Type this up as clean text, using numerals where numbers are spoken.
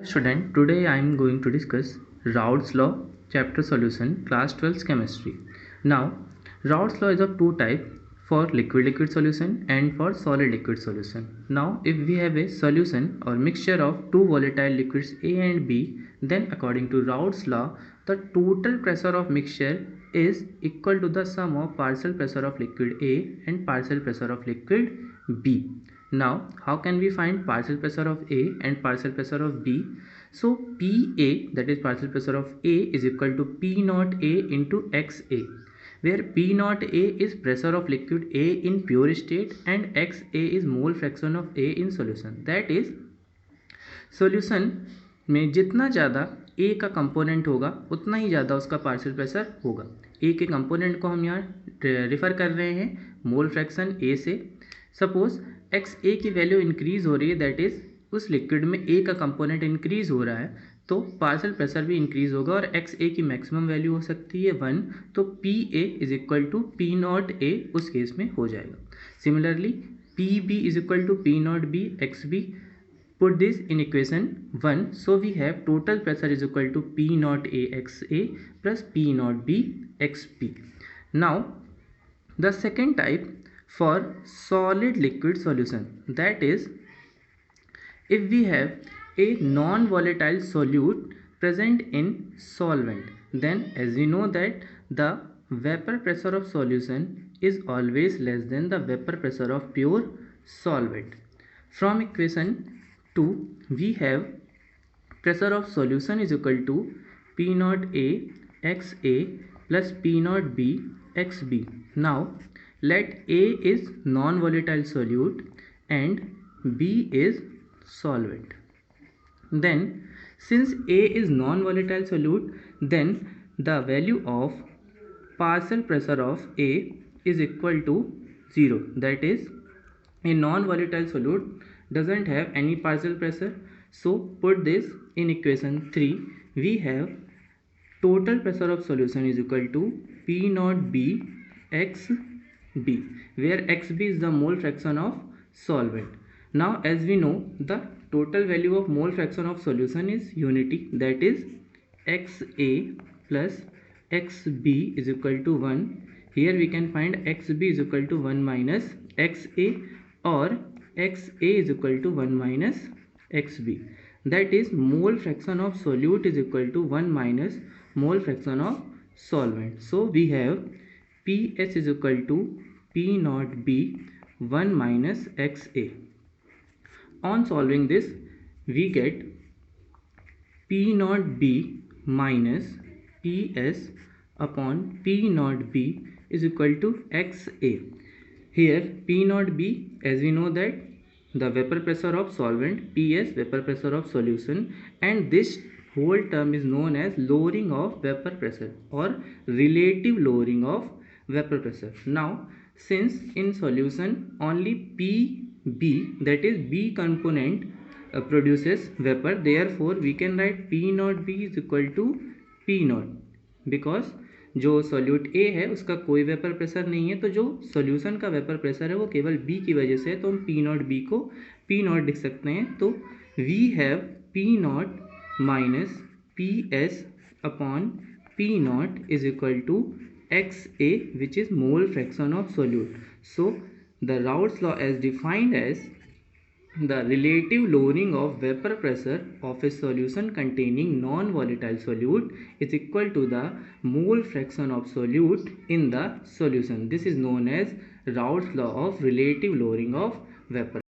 Student, today I am going to discuss Raoult's law, chapter solution, class 12 chemistry. Now, Raoult's law is of two types, for liquid solution and for solid liquid solution. Now, if we have a solution or mixture of two volatile liquids A and B, then according to Raoult's law, the total pressure of mixture is equal to the sum of partial pressure of liquid A and partial pressure of liquid B. Now, how can we find partial pressure of A and partial pressure of B? So, PA, that is partial pressure of A, is equal to P naught A into XA, where P naught A is pressure of liquid A in pure state and XA is mole fraction of A in solution. That is, solution में जितना ज़्यादा ए का component होगा उतना ही ज़्यादा उसका partial pressure होगा. ए के कंपोनेंट को हम यहाँ रिफ़र कर रहे हैं मोल फ्रैक्शन ए से. सपोज एक्स ए की वैल्यू इंक्रीज़ हो रही है, दैट इज़ उस लिक्विड में ए का कंपोनेंट इंक्रीज़ हो रहा है, तो पार्शियल प्रेशर भी इंक्रीज़ होगा और एक्स ए की मैक्सिमम वैल्यू हो सकती है 1, तो P A is equal to P naught A उस केस में हो जाएगा. Similarly P B is equal to P naught B X B. Put this in equation 1. So we have total pressure is equal to P naught A XA plus P naught B XB. Now the second type for solid liquid solution, that is, if we have a non-volatile solute present in solvent, then as we know that the vapor pressure of solution is always less than the vapor pressure of pure solvent. From equation 2 we have pressure of solution is equal to P naught A XA plus P naught B XB. Now let A is non-volatile solute and B is solvent. Then since A is non-volatile solute, then the value of partial pressure of A is equal to 0. That is, a non-volatile solute doesn't have any partial pressure. So put this in equation 3. We have total pressure of solution is equal to P naught B XB, where XB is the mole fraction of solvent. Now as we know, the total value of mole fraction of solution is unity, that is XA plus XB is equal to 1. Here we can find XB is equal to 1 minus XA or XA is equal to 1 minus XB. That is, mole fraction of solute is equal to 1 minus mole fraction of solvent. So we have PS is equal to P naught B 1 minus XA. On solving this, we get P naught B minus PS upon P naught B is equal to XA. Here P naught B, as we know that the vapor pressure of solvent, PS vapor pressure of solution, and this whole term is known as lowering of vapor pressure or relative lowering of vapor pressure. Now since in solution only PB, that is B component produces vapor, therefore we can write P naught B is equal to P naught, because जो solute ए है उसका कोई vapour pressure नहीं है, तो जो solution का vapour pressure है वो केवल बी की वजह से है, तो हम पी नॉट बी को पी नॉट लिख सकते हैं. तो we have P naught minus P S upon P naught is equal to X A which is mole fraction of solute. So the Raoult's law as defined as the relative lowering of vapor pressure of a solution containing non-volatile solute is equal to the mole fraction of solute in the solution. This is known as Raoult's law of relative lowering of vapor.